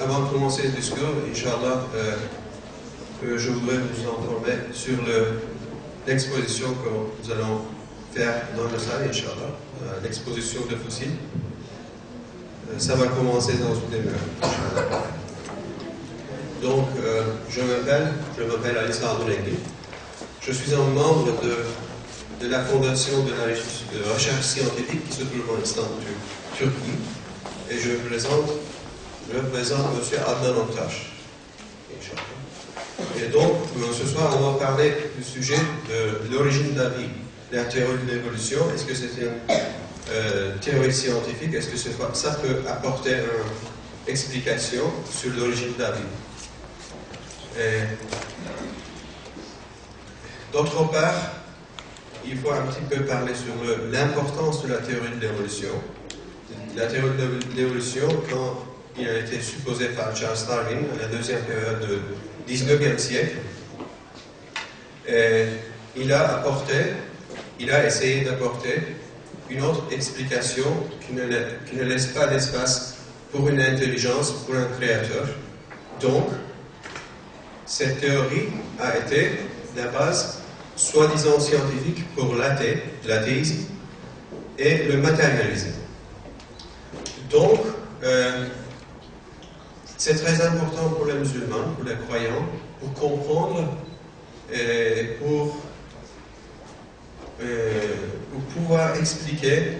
Avant de commencer le discours, Inch'Allah, je voudrais vous informer sur l'exposition que nous allons faire dans la salle, Inch'Allah, l'exposition de fossiles. Ça va commencer dans une demi-heure. Donc, je m'appelle Ali Saadoulegui. Je suis un membre de la fondation de la recherche scientifique qui se trouve en Istanbul, Turquie. Et je représente M. Adnan Oktaş. Et donc, ce soir, on va parler du sujet de l'origine de la vie, la théorie de l'évolution. Est-ce que c'est une théorie scientifique? Est-ce que ça peut apporter une explication sur l'origine de la vie? D'autre part, il faut un petit peu parler sur l'importance de la théorie de l'évolution. La théorie de l'évolution, quand il a été supposé par Charles Darwin à la deuxième période du 19e siècle, il a essayé d'apporter une autre explication qui ne laisse pas d'espace pour une intelligence, pour un créateur. Donc, cette théorie a été la base soi-disant scientifique pour l'athéisme et le matérialisme. Donc, c'est très important pour les musulmans, pour les croyants, pour comprendre et pour pouvoir expliquer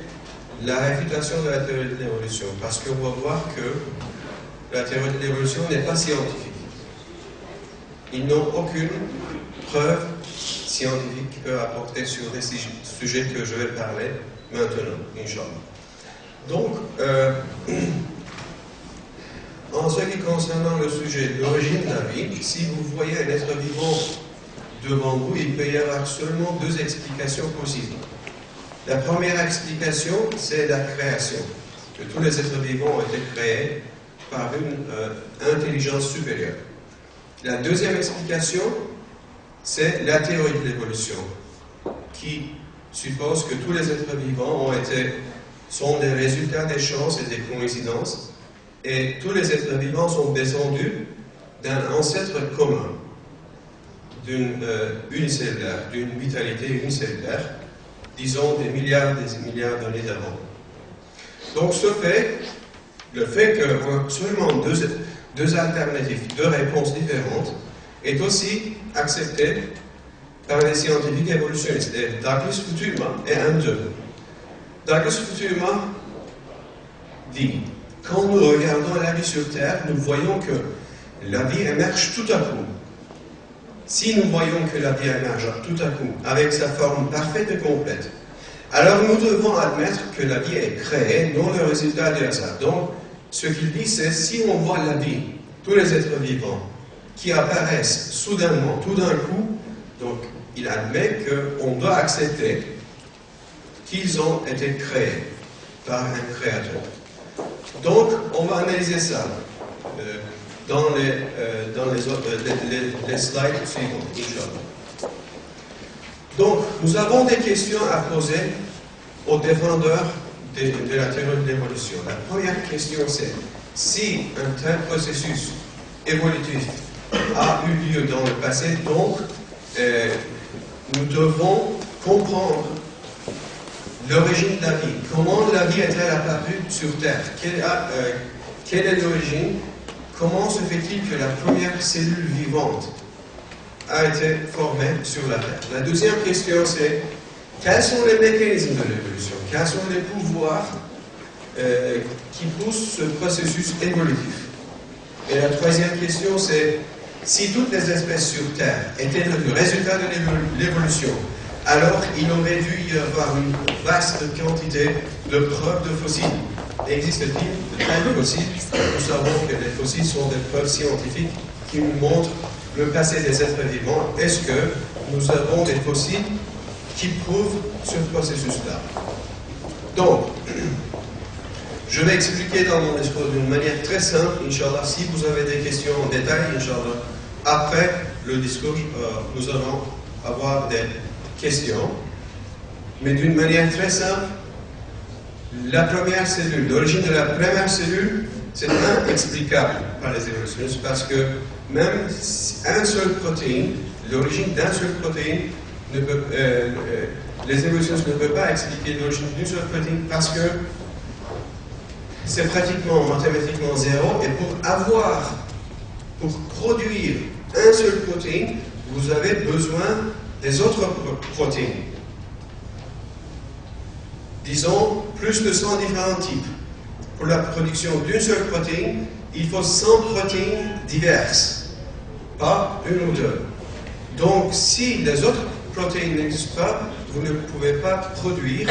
la réfutation de la théorie de l'évolution. Parce qu'on va voir que la théorie de l'évolution n'est pas scientifique. Ils n'ont aucune preuve scientifique qui peut apporter sur les sujets que je vais parler maintenant, Inch'Allah. Donc, en ce qui concerne le sujet de l'origine de la vie, si vous voyez un être vivant devant vous, il peut y avoir seulement deux explications possibles. La première explication, c'est la création, que tous les êtres vivants ont été créés par une intelligence supérieure. La deuxième explication, c'est la théorie de l'évolution, qui suppose que tous les êtres vivants sont des résultats des chances et des coïncidences, et tous les êtres vivants sont descendus d'un ancêtre commun, d'une unicellulaire, d'une vitalité unicellulaire, disons des milliards d'années d'avant. Donc le fait que seulement deux alternatives, deux réponses différentes, est aussi accepté par les scientifiques évolutionnistes, Douglas Futuyma et Andrew. Douglas Futuyma dit: quand nous regardons la vie sur Terre, nous voyons que la vie émerge tout à coup. Si nous voyons que la vie émerge tout à coup, avec sa forme parfaite et complète, alors nous devons admettre que la vie est créée, non le résultat du hasard. Donc, ce qu'il dit, c'est si on voit la vie, tous les êtres vivants, qui apparaissent soudainement, tout d'un coup, donc il admet qu'on doit accepter qu'ils ont été créés par un créateur. Donc, on va analyser ça dans les slides suivants, Inch'Allah. Donc, nous avons des questions à poser aux défendeurs de la théorie de l'évolution. La première question, c'est si un tel processus évolutif a eu lieu dans le passé, donc nous devons comprendre l'origine de la vie. Comment la vie est-elle apparue sur Terre? Quelle est l'origine? Comment se fait-il que la première cellule vivante a été formée sur la Terre? La deuxième question, c'est quels sont les mécanismes de l'évolution? Quels sont les pouvoirs qui poussent ce processus évolutif? Et la troisième question, c'est si toutes les espèces sur Terre étaient le résultat de l'évolution, alors il aurait dû y avoir une vaste quantité de preuves de fossiles. Existe-t-il de tels fossiles? Nous savons que les fossiles sont des preuves scientifiques qui nous montrent le passé des êtres vivants. Est-ce que nous avons des fossiles qui prouvent ce processus-là? Donc, je vais expliquer dans mon discours d'une manière très simple, Inch'Allah. Si vous avez des questions en détail, Inch'Allah, après le discours, nous allons avoir des questions. Mais d'une manière très simple, la première cellule, l'origine de la première cellule, c'est inexplicable par les évolutionnistes parce que même un seul protéine, l'origine d'un seul protéine, les évolutionnistes ne peuvent pas expliquer l'origine d'une seule protéine parce que c'est pratiquement mathématiquement zéro et pour produire un seul protéine, vous avez besoin des autres protéines. Disons, plus de 100 différents types. Pour la production d'une seule protéine, il faut 100 protéines diverses, pas une ou deux. Donc, si les autres protéines n'existent pas, vous ne pouvez pas produire,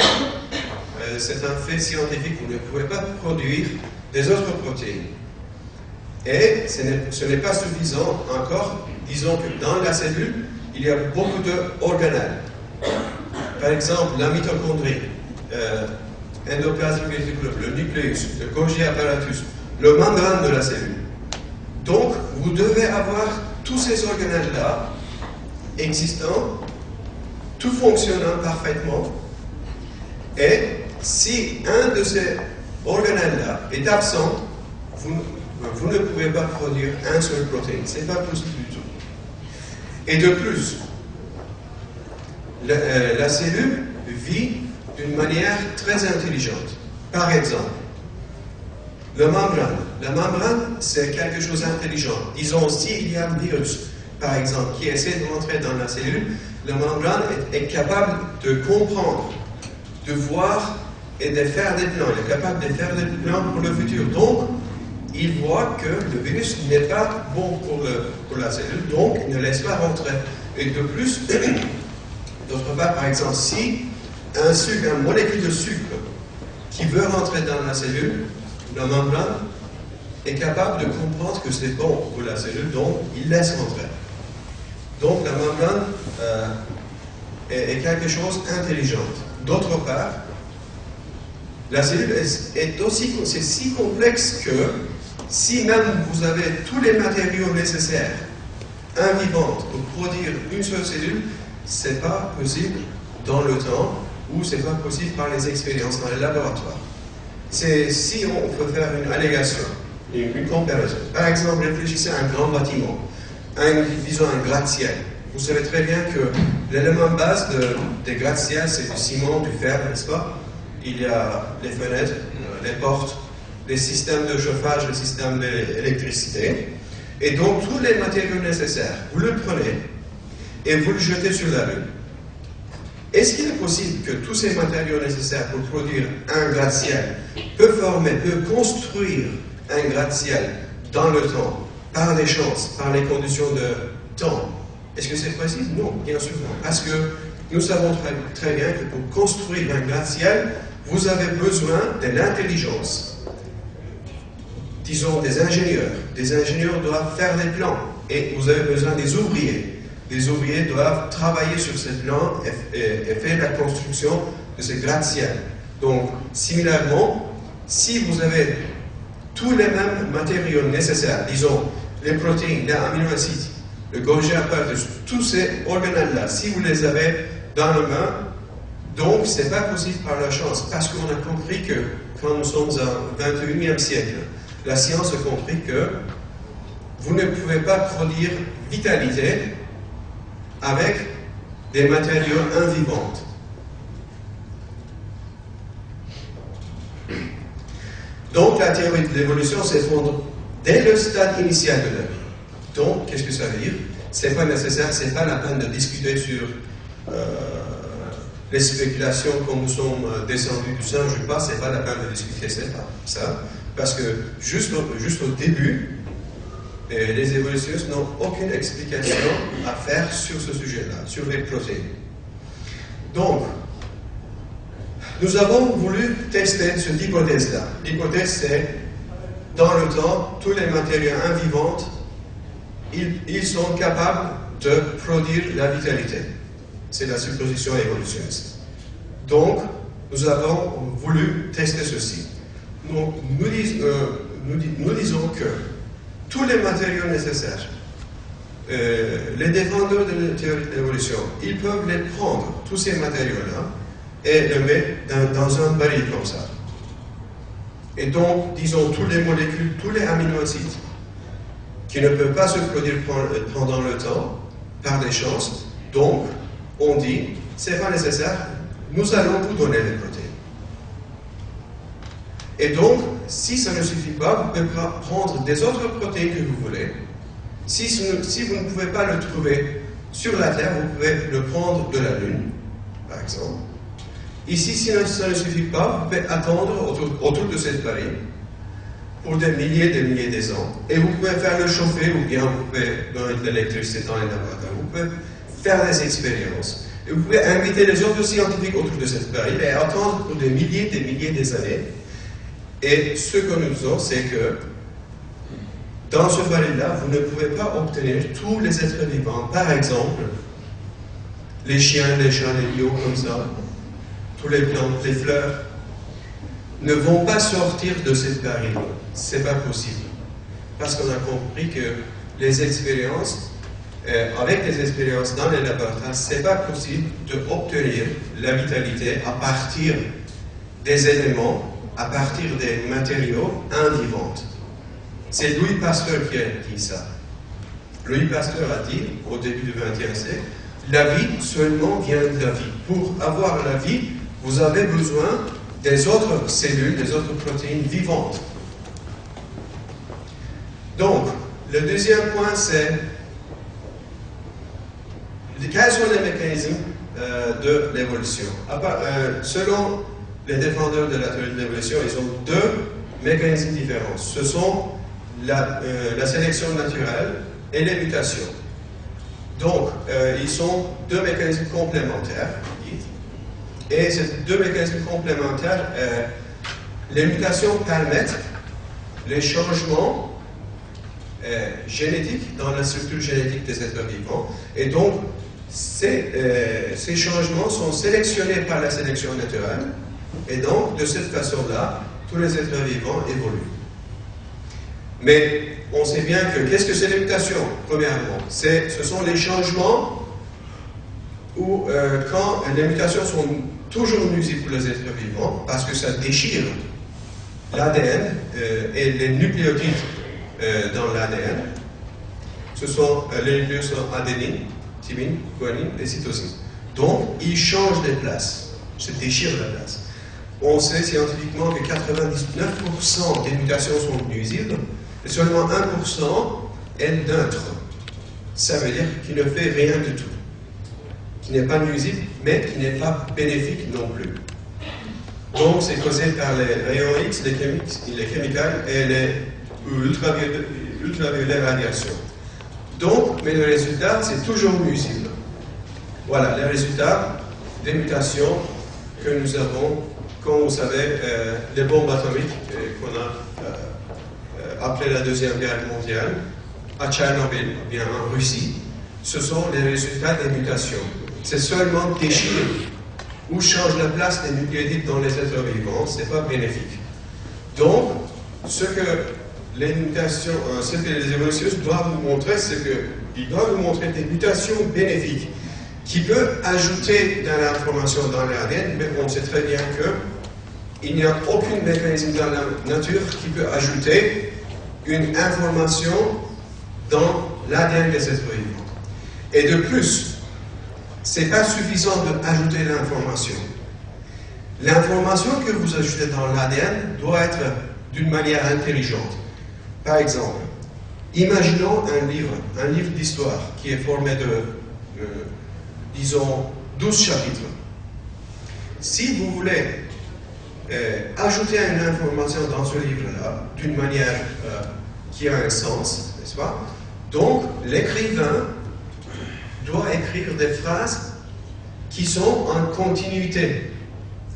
c'est un fait scientifique, vous ne pouvez pas produire des autres protéines. Et ce n'est pas suffisant encore. Disons que dans la cellule, il y a beaucoup d'organelles. Par exemple, la mitochondrie, endoplasmique réticulum, le nucléus, le Golgi apparatus, le membrane de la cellule. Donc, vous devez avoir tous ces organelles-là existants, tout fonctionnant parfaitement. Et si un de ces organelles-là est absent, vous ne pouvez pas produire un seul protéine. Ce n'est pas possible du tout. Et de plus, la cellule vit d'une manière très intelligente. Par exemple, la membrane, c'est quelque chose d'intelligent. Disons, s'il y a un virus, par exemple, qui essaie de rentrer dans la cellule, la membrane est capable de comprendre, de voir et de faire des plans. Il est capable de faire des plans pour le futur. Donc, il voit que le virus n'est pas bon pour la cellule, donc il ne laisse pas rentrer. Et de plus, d'autre part, par exemple, si un molécule de sucre qui veut rentrer dans la cellule, la membrane est capable de comprendre que c'est bon pour la cellule, donc il laisse rentrer. Donc la membrane est quelque chose d'intelligent. D'autre part, la cellule c'est si complexe que si même vous avez tous les matériaux nécessaires, invivantes, pour produire une seule cellule, ce n'est pas possible dans le temps ou ce n'est pas possible par les expériences dans les laboratoires. Si on peut faire une allégation, une comparaison. Par exemple, réfléchissez à un grand bâtiment, disons un gratte-ciel. Vous savez très bien que l'élément base des gratte-ciels, c'est du ciment, du fer, n'est-ce pas? Il y a les fenêtres, les portes, les systèmes de chauffage, les systèmes d'électricité. Et donc, tous les matériaux nécessaires, vous le prenez et vous le jetez sur la rue. Est-ce qu'il est possible que tous ces matériaux nécessaires pour produire un gratte-ciel peuvent construire un gratte-ciel dans le temps, par les chances, par les conditions de temps? Est-ce que c'est possible? Non, bien sûr non. Parce que nous savons très bien que pour construire un gratte-ciel, vous avez besoin de l'intelligence. Disons des ingénieurs. Des ingénieurs doivent faire des plans et vous avez besoin des ouvriers. Les ouvriers doivent travailler sur ces plans et faire la construction de ce gratte-ciel. Donc, similairement, si vous avez tous les mêmes matériaux nécessaires, disons les protéines, les aminoacides, le Golgi apparatus, tous ces organelles-là, si vous les avez dans la main, donc ce n'est pas possible par la chance, parce qu'on a compris que quand nous sommes au 21e siècle, la science a compris que vous ne pouvez pas produire vitalité avec des matériaux invivants. Donc la théorie de l'évolution s'effondre dès le stade initial de la vie. Donc, qu'est-ce que ça veut dire? Ce n'est pas nécessaire, ce n'est pas la peine de discuter sur les spéculations quand nous sommes descendus du singe ou pas, ce n'est pas la peine de discuter ça. Parce que juste au début, les évolutionnistes n'ont aucune explication à faire sur ce sujet-là, sur les protéines. Donc, nous avons voulu tester cette hypothèse-là. L'hypothèse, c'est, dans le temps, tous les matériaux invivants, ils sont capables de produire la vitalité. C'est la supposition évolutionniste. Donc, nous avons voulu tester ceci. Donc, nous disons que tous les matériaux nécessaires, les défendeurs de la théorie de l'évolution, ils peuvent les prendre, tous ces matériaux-là, et les mettre dans un baril comme ça. Et donc, disons, toutes les molécules, tous les aminoacides qui ne peuvent pas se produire pendant le temps, par des chances, donc, on dit, c'est pas nécessaire, nous allons vous donner les protéines. Et donc, si ça ne suffit pas, vous pouvez prendre des autres protéines que vous voulez. Si vous ne pouvez pas le trouver sur la Terre, vous pouvez le prendre de la Lune, par exemple. Ici, si ça ne suffit pas, vous pouvez attendre autour de cette farine pour des milliers d'années. Et vous pouvez faire le chauffer ou bien vous pouvez donner de l'électricité dans les laboratoires. Vous pouvez faire des expériences. Et vous pouvez inviter les autres scientifiques autour de cette farine et attendre pour des milliers d'années. Et ce que nous disons, c'est que dans ce farine-là, vous ne pouvez pas obtenir tous les êtres vivants. Par exemple, les chiens, les chats, les lions, comme ça, tous les plantes, les fleurs, ne vont pas sortir de cette farine. Ce n'est pas possible. Parce qu'on a compris que les expériences, avec les expériences dans les laboratoires, ce n'est pas possible d'obtenir la vitalité à partir des éléments, à partir des matériaux invivants. C'est Louis Pasteur qui a dit ça. Louis Pasteur a dit, au début du XXe siècle, la vie seulement vient de la vie. Pour avoir la vie, vous avez besoin des autres cellules, des autres protéines vivantes. Donc, le deuxième point, c'est quels sont les mécanismes de l'évolution. Selon les défendeurs de la théorie de l'évolution, ils ont deux mécanismes différents. Ce sont la sélection naturelle et les mutations. Donc, ils sont deux mécanismes complémentaires. Et ces deux mécanismes complémentaires, les mutations permettent les changements génétiques dans la structure génétique des êtres vivants. Et donc, ces changements sont sélectionnés par la sélection naturelle. Et donc, de cette façon-là, tous les êtres vivants évoluent. Mais on sait bien que, qu'est-ce que c'est les mutations, premièrement? Ce sont les changements où, quand les mutations sont toujours nuisibles pour les êtres vivants, parce que ça déchire l'ADN et les nucléotides dans l'ADN. Les nucléotides sont adénine, thymine, guanine et cytosine. Donc, ils changent de place, se déchirent la place. On sait scientifiquement que 99% des mutations sont nuisibles et seulement 1% est neutre. Ça veut dire qu'il ne fait rien du tout. Qui n'est pas nuisible, mais qui n'est pas bénéfique non plus. Donc, c'est causé par les rayons X, les chimicales et les ultraviolets radiations. Donc, mais le résultat, c'est toujours nuisible. Voilà, les résultats des mutations que nous avons, comme vous savez, les bombes atomiques qu'on a après la Deuxième Guerre mondiale, à Tchernobyl, bien en Russie, ce sont les résultats des mutations. C'est seulement déchire ou change la place des nucléotides dans les êtres vivants, ce n'est pas bénéfique. Donc, ce que les mutations, ce que les évolutionnistes doivent vous montrer, c'est qu'ils doivent vous montrer des mutations bénéfiques qui peuvent ajouter de l'information dans l'ADN, mais on sait très bien qu'il n'y a aucun mécanisme dans la nature qui peut ajouter une information dans l'ADN des êtres vivants. Et de plus, ce n'est pas suffisant d'ajouter l'information. L'information que vous ajoutez dans l'ADN doit être d'une manière intelligente. Par exemple, imaginons un livre d'histoire qui est formé de, disons, 12 chapitres. Si vous voulez ajouter une information dans ce livre-là, d'une manière qui a un sens, n'est-ce pas? Donc, l'écrivain doit écrire des phrases qui sont en continuité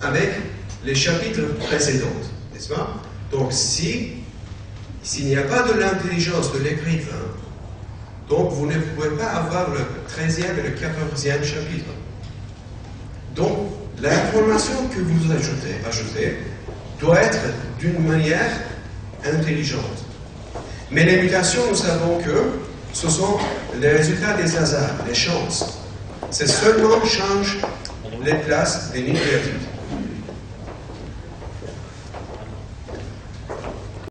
avec les chapitres précédents, n'est-ce pas? Donc, s'il n'y a pas de l'intelligence de l'écrivain, donc vous ne pouvez pas avoir le 13e et le 14e chapitre. Donc, l'information que vous ajoutez doit être d'une manière intelligente. Mais les mutations, nous savons que ce sont les résultats des hasards, des chances. C'est seulement change les places des nucléotides.